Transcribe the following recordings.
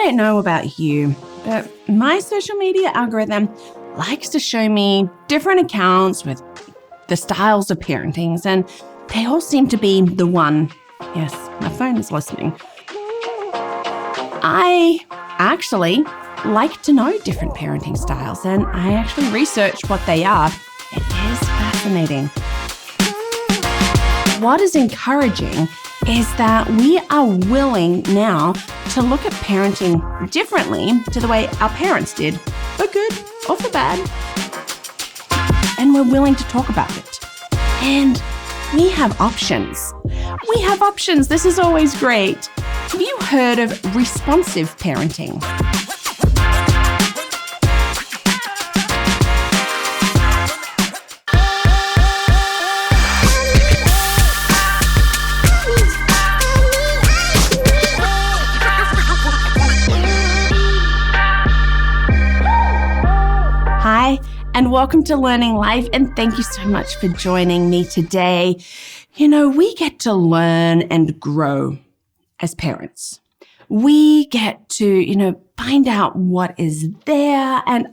don't know about you, but my social media algorithm likes to show me different accounts with the styles of parentings, and they all seem to be the one. Yes, my phone is listening. I actually like to know different parenting styles, and I actually researched what they are. It is fascinating. What is encouraging is that we are willing now to look at parenting differently to the way our parents did, for good or for bad. And we're willing to talk about it. And we have options. This is always great. Have you heard of responsive parenting? Hi, and welcome to Learning Life, and thank you so much for joining me today. You know, we get to learn and grow as parents. We get to, find out what is there. And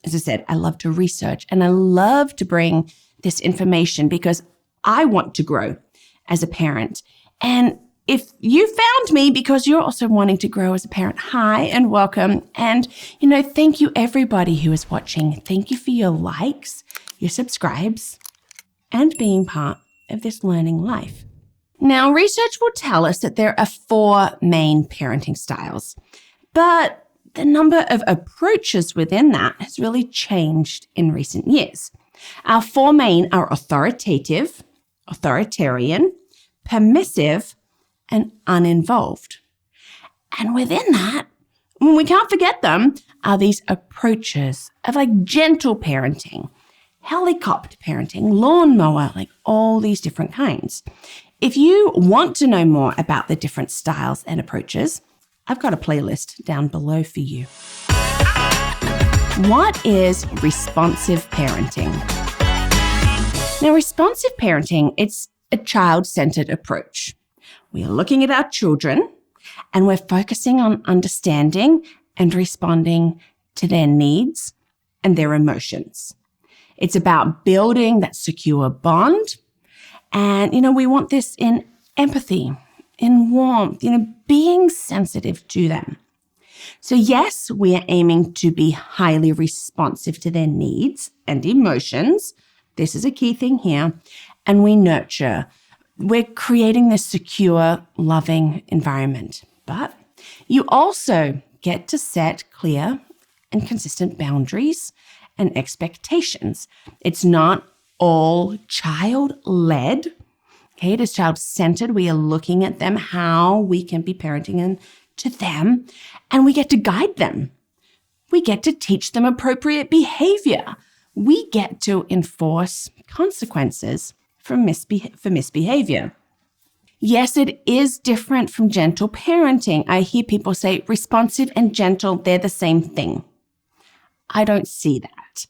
as I said, I love to research and I love to bring this information because I want to grow as a parent. And if you found me because you're also wanting to grow as a parent, hi and welcome. And, thank you everybody who is watching. Thank you for your likes, your subscribes, and being part of this learning life. Now, research will tell us that there are 4 main parenting styles, but the number of approaches within that has really changed in recent years. Our 4 main are authoritative, authoritarian, permissive, and uninvolved. And within that, we can't forget them, are these approaches of gentle parenting, helicopter parenting, lawnmower, all these different kinds. If you want to know more about the different styles and approaches, I've got a playlist down below for you. What is responsive parenting? Now, responsive parenting, it's a child-centered approach. We are looking at our children and we're focusing on understanding and responding to their needs and their emotions. It's about building that secure bond. And, we want this in empathy, in warmth, being sensitive to them. So yes, we are aiming to be highly responsive to their needs and emotions. This is a key thing here. And we nurture. We're creating this secure, loving environment. But you also get to set clear and consistent boundaries and expectations. It's not all child-led. Okay, it is child-centered. We are looking at them, how we can be parenting to them, and we get to guide them. We get to teach them appropriate behavior. We get to enforce consequences for misbehavior. Yes, it is different from gentle parenting. I hear people say responsive and gentle, they're the same thing. I don't see that.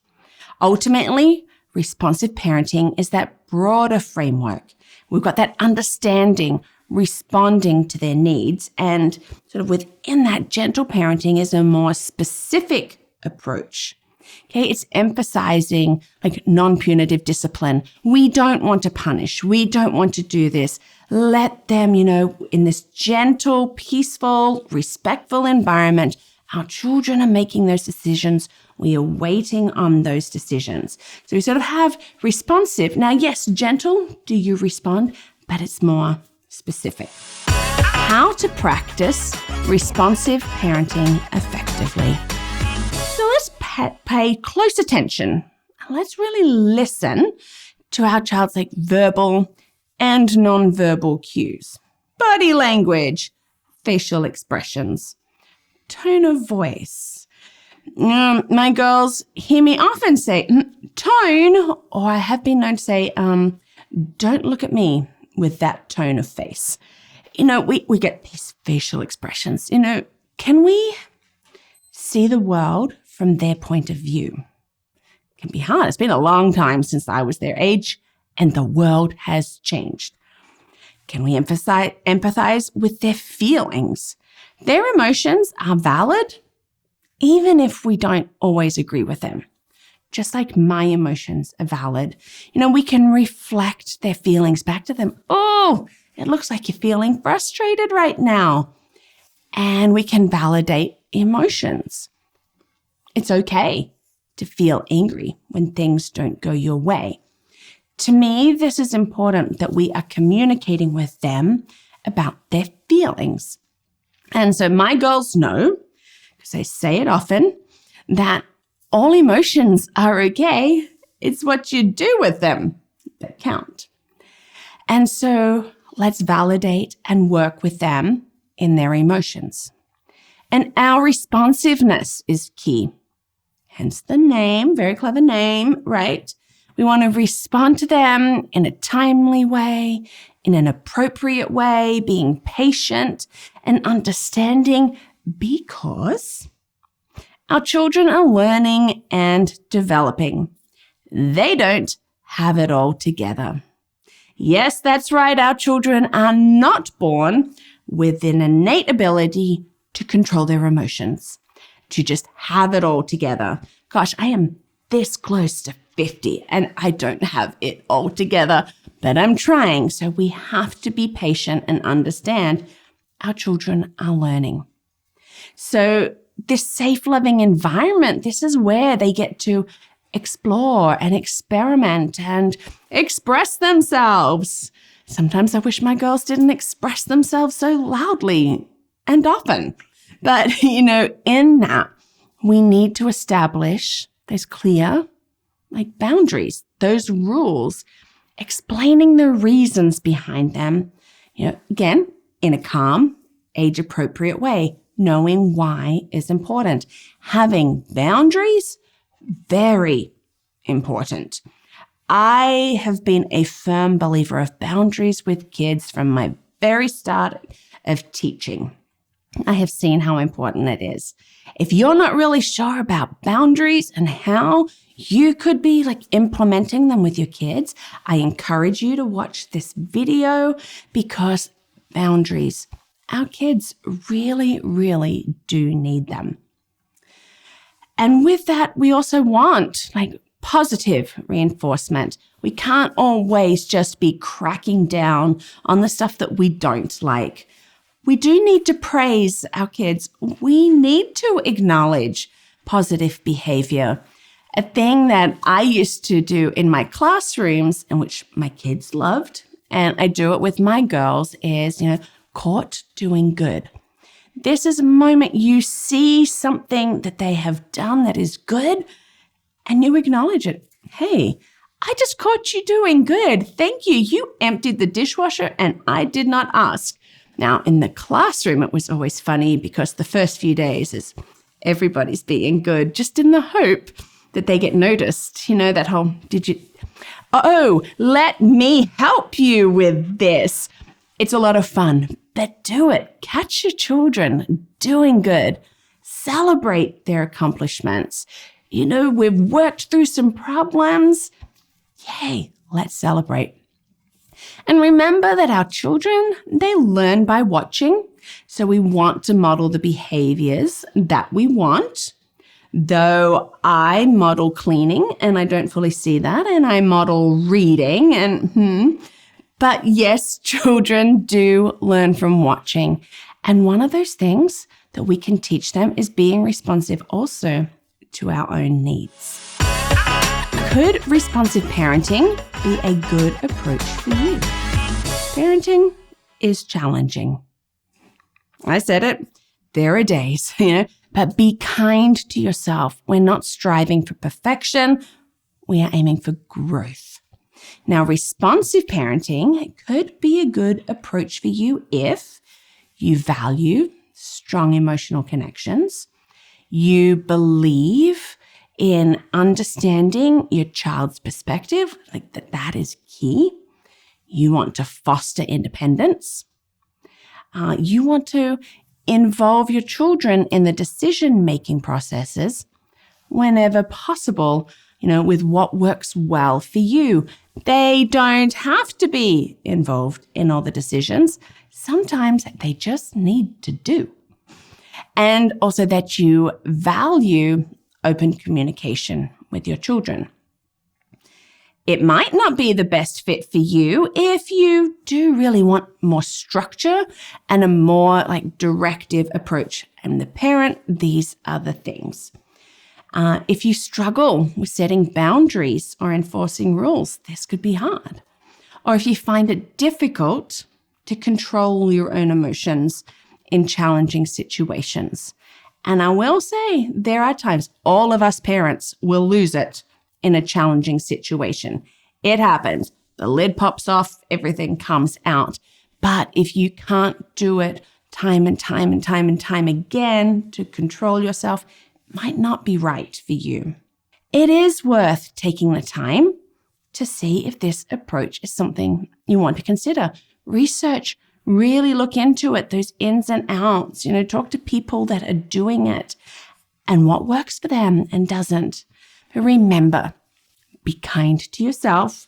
Ultimately, responsive parenting is that broader framework. We've got that understanding, responding to their needs, and sort of within that, gentle parenting is a more specific approach. Okay, it's emphasizing non-punitive discipline. We don't want to punish. We don't want to do this. Let them, in this gentle, peaceful, respectful environment, our children are making those decisions. We are waiting on those decisions. So we sort of have responsive. Now, yes, gentle, do you respond? But it's more specific. How to practice responsive parenting effectively. So let's pay close attention. Let's really listen to our child's verbal and nonverbal cues. Body language, facial expressions, tone of voice. My girls hear me often say tone, or I have been known to say, don't look at me with that tone of face. We get these facial expressions. Can we see the world from their point of view? It can be hard. It's been a long time since I was their age, and the world has changed. Can we empathize with their feelings? Their emotions are valid, even if we don't always agree with them. Just like my emotions are valid. We can reflect their feelings back to them. Oh, it looks like you're feeling frustrated right now. And we can validate emotions. It's okay to feel angry when things don't go your way. To me, this is important that we are communicating with them about their feelings. And so my girls know, because I say it often, that all emotions are okay. It's what you do with them that count. And so let's validate and work with them in their emotions. And our responsiveness is key. Hence the name, very clever name, right? We want to respond to them in a timely way, in an appropriate way, being patient and understanding, because our children are learning and developing. They don't have it all together. Yes, that's right. Our children are not born with an innate ability to control their emotions, to just have it all together. Gosh, I am this close to 50 and I don't have it all together, but I'm trying. So we have to be patient and understand our children are learning. So this safe, loving environment, this is where they get to explore and experiment and express themselves. Sometimes I wish my girls didn't express themselves so loudly and often. But, in that, we need to establish those clear, boundaries, those rules, explaining the reasons behind them, again, in a calm, age-appropriate way. Knowing why is important. Having boundaries, very important. I have been a firm believer of boundaries with kids from my very start of teaching. I have seen how important it is. If you're not really sure about boundaries and how you could be implementing them with your kids, I encourage you to watch this video, because boundaries, our kids really, really do need them. And with that, we also want positive reinforcement. We can't always just be cracking down on the stuff that we don't like. We do need to praise our kids. We need to acknowledge positive behavior. A thing that I used to do in my classrooms, and which my kids loved, and I do it with my girls, is, caught doing good. This is a moment you see something that they have done that is good, and you acknowledge it. Hey, I just caught you doing good. Thank you. You emptied the dishwasher and I did not ask. Now, in the classroom, it was always funny because the first few days is everybody's being good, just in the hope that they get noticed. That whole, let me help you with this. It's a lot of fun, but do it. Catch your children doing good. Celebrate their accomplishments. We've worked through some problems. Yay, let's celebrate. And remember that our children, they learn by watching. So we want to model the behaviors that we want. Though I model cleaning and I don't fully see that, and I model reading but yes, children do learn from watching. And one of those things that we can teach them is being responsive also to our own needs. Could responsive parenting be a good approach for you? Parenting is challenging. I said it, there are days, but be kind to yourself. We're not striving for perfection. We are aiming for growth. Now, responsive parenting could be a good approach for you if you value strong emotional connections, you believe in understanding your child's perspective, that is key. You want to foster independence. You want to involve your children in the decision-making processes whenever possible, with what works well for you. They don't have to be involved in all the decisions. Sometimes they just need to do. and also that you value open communication with your children. It might not be the best fit for you if you do really want more structure and a more directive approach. And the parent, these are the things. If you struggle with setting boundaries or enforcing rules, this could be hard. Or if you find it difficult to control your own emotions in challenging situations. And I will say there are times all of us parents will lose it in a challenging situation. It happens. The lid pops off, everything comes out. But if you can't do it time and time and time and time again to control yourself, it might not be right for you. It is worth taking the time to see if this approach is something you want to consider. Research, really look into it, those ins and outs, talk to people that are doing it and what works for them and doesn't. But remember, be kind to yourself,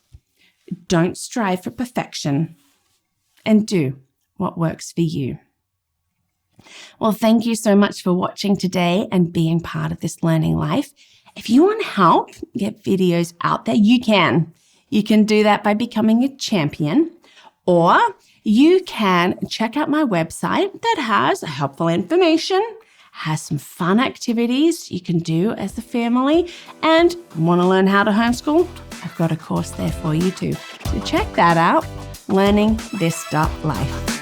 don't strive for perfection, and do what works for you. Well, thank you so much for watching today and being part of this learning life. If you want help get videos out there, you can. You can do that by becoming a champion, or you can check out my website that has helpful information, has some fun activities you can do as a family, and want to learn how to homeschool? I've got a course there for you too. So check that out, LearningThis.Life.